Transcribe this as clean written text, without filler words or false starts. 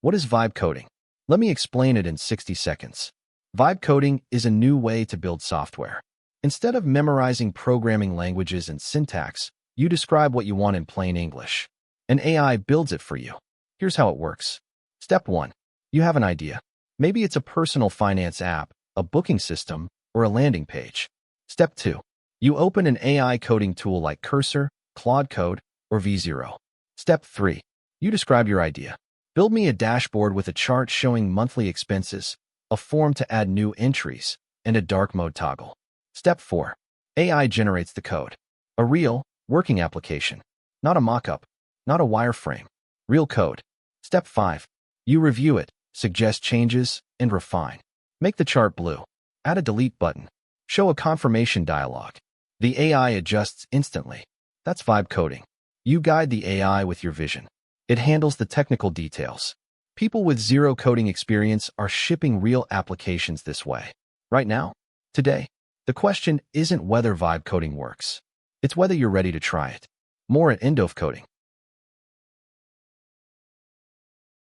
What is vibe coding? Let me explain it in 60 seconds. Vibe coding is a new way to build software. Instead of memorizing programming languages and syntax, you describe what you want in plain English. An AI builds it for you. Here's how it works. Step 1. You have an idea. Maybe it's a personal finance app, a booking system, or a landing page. Step 2. You open an AI coding tool like Cursor, Claude Code, or V0. Step 3. You describe your idea. Build me a dashboard with a chart showing monthly expenses, a form to add new entries, and a dark mode toggle. Step 4. AI generates the code. A real, working application. Not a mock-up, not a wireframe. Real code. Step 5. You review it, suggest changes, and refine. Make the chart blue. Add a delete button. Show a confirmation dialog. The AI adjusts instantly. That's vibe coding. You guide the AI with your vision. It handles the technical details. People with zero coding experience are shipping real applications this way. Right now, today, the question isn't whether vibe coding works. It's whether you're ready to try it. More at End of Coding.